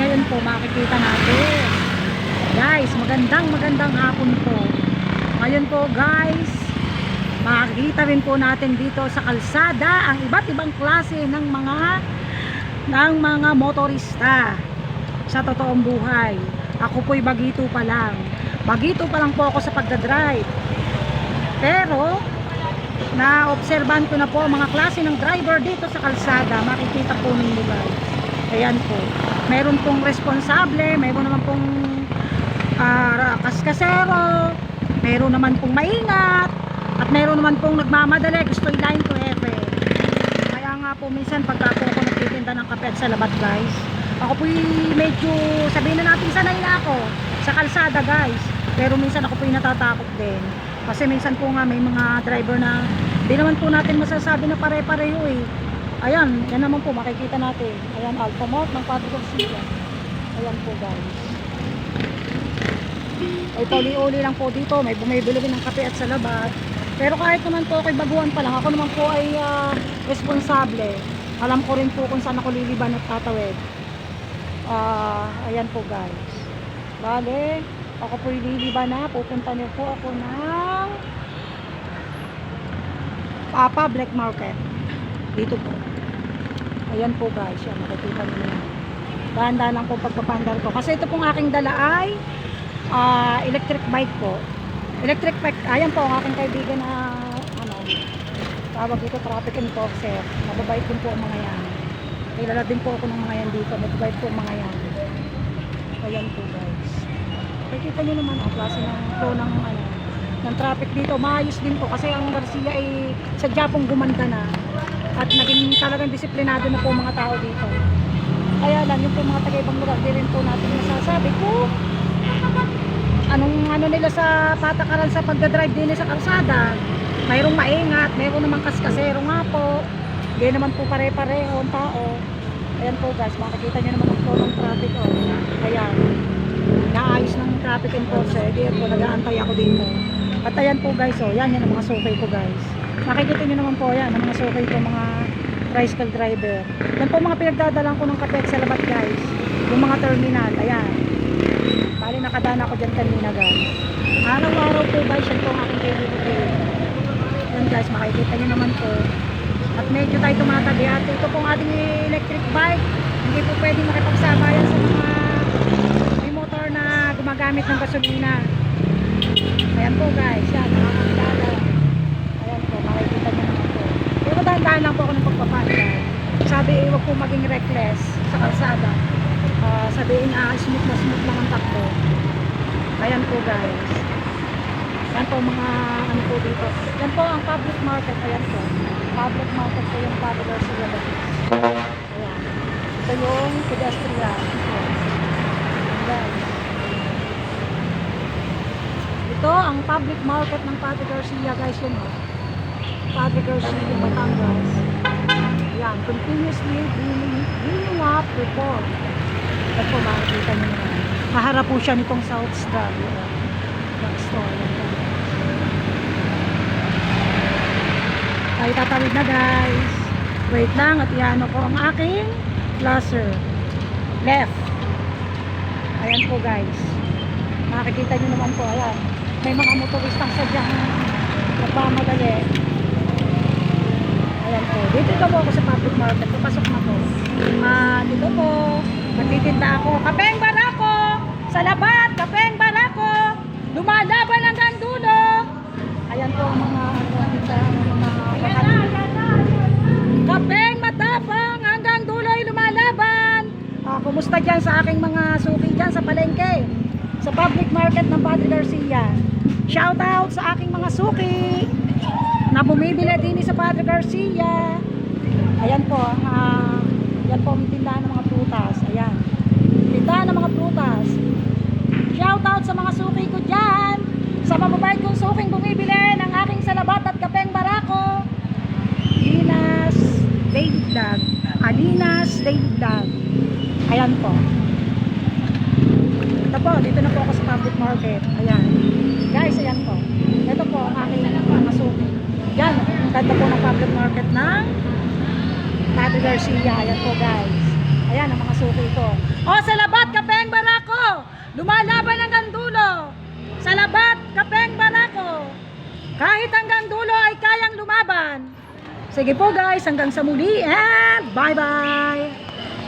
ngayon po makikita natin. Guys, magandang hapon po. Ngayon po guys, makikita rin po natin dito sa kalsada ang iba't ibang klase ng mga motorista sa totoong buhay. Ako po'y bagito pa lang. Bagito pa lang po ako sa pagdadrive. Pero na-obserban ko na po mga klase ng driver dito sa kalsada. Makikita po ninyo guys. Ayan po. Meron pong responsable, meron naman pong kaskasero, meron naman pong maingat, at meron naman pong nagmamadali, gusto i-line to efe. Kaya nga po minsan pagka ako nagtitinda ng kape sa labat guys, ako po medyo sabihin na natin sanay na ako sa kalsada guys, pero minsan ako po natatakot din kasi minsan po nga may mga driver na di naman po natin masasabi na pare-pareho eh. Ayan, yan naman po makikita natin. Ayan, Alpha Mart ng Padre Garcia. Ayan po guys. Ay pauli-uli lang po dito, may bumibili ng kape at salabat. Pero kahit naman po ako'y baguhan pa lang, ako naman po ay responsable. Alam ko rin po kung saan ako liliban at tatawid. Ayan po guys. Bale, ako po liliban na, pupunta niyo po ako ng public market. Dito po. Ayan po guys, yan, makikita niyo na. Dahan-dahan lang po pagpapandar ko. Kasi ito pong aking dala ay electric bike po. Electric bike, ayan po ang aking kaibigan na tawag dito traffic enforcer. Mababait din po ang mga yan. Kilala din po ako ng mga yan dito. Mababait po ang mga yan. Ayan po guys. Nakikita nyo naman ang klase ng flow ng traffic dito. Maayos din po kasi ang Garcia ay sadya pong gumanda na. At naging talagang disiplinado na po mga tao dito. Kaya lang yung po mga taga-ibang lugar, di rin po natin masasabi kung anong nila sa patakaran sa pagdadrive din sa kalsada. Mayroong maingat, mayroong namang kaskasero nga po. Hindi naman po pare-pareho ang tao. Ayan po guys, makikita nyo naman ang flow ng traffic. Ayan, naayos ng traffic enforcer. Diyan po, nag-aantay ako dito. At ayan po guys, yan ang mga sukay ko guys. Makikita nyo naman po yan, ang mga sukay ko, mga tricycle driver. Yan po mga pinagdadalang ko ng kape sa labat guys. Yung mga terminal, ayan. Bali nakadaan ako dyan kanina guys. Araw-araw po guys, yan po ang aking kaibigan. Yan guys, makikita nyo naman po. At medyo tayo tumatabi at ito pong ating electric bike. Hindi po pwedeng makipagsabayan sa mga may motor na gumagamit ng gasolina. Ayan po guys, yan, nakakakilala. Ayan po, makikita nyo naman po. Pero dahan-dahan lang po ako ng pagpapanda. Sabi, huwag po maging reckless sa kalsada. Sabihin, smooth lang ang takbo. Ayan po guys. Yan po mga po dito. Yan po ang public market. Ayan po. Public market po yung Padre Garcia. Ayan. Ito yung pedestrian. Ayan. Ito ang public market ng Padre Garcia guys. Yun o. Padre Garcia, Batangas. Ayan. Continuously cleaning up report. Ito po makikita nyo naman. Maharap po siya nitong South Star. Store. Tayo tatawid na guys. Wait lang at iano ko ang aking laser. Left. Ayan po guys. Makikita nyo naman po. Ayan. May mga motoristang sadyang nagmamadali. Ayan po. Dito po ako sa public market. Papasok na po. Dito po. Magtitinda ako. Kapeng barako! Sa labat! Kapeng barako! Lumalaban hanggang dulo! Ayan po ang mga kapeng matapang hanggang dulo ay lumalaban. Kumusta dyan sa aking mga suki dyan sa palengke, sa public market ng Padre Garcia? Shout out sa aking mga suki na bumibili din sa Padre Garcia. Ayan po, yan po ang tindahan ng mga prutas. Ayan, tindahan ng mga prutas. Shout out sa mga suki ko dyan, sa mababait kong suking bumibili ng aking salabat at kapeng barako. Alinas Daily Vlog. Alinas Daily Vlog. Ayan po. Ito po, dito na po ako sa public market. Ayan. Guys, ayan po. Ito po ang aking mga suki. Yan, ang ganda po ng public market ng Padre Garcia. Ayan po guys. Ayan ang mga suki ko. O, sa labas! lumalaban hanggang dulo. Sa labat, kapeng barako. Kahit hanggang dulo ay kayang lumaban. Sige po guys, hanggang sa muli and bye-bye!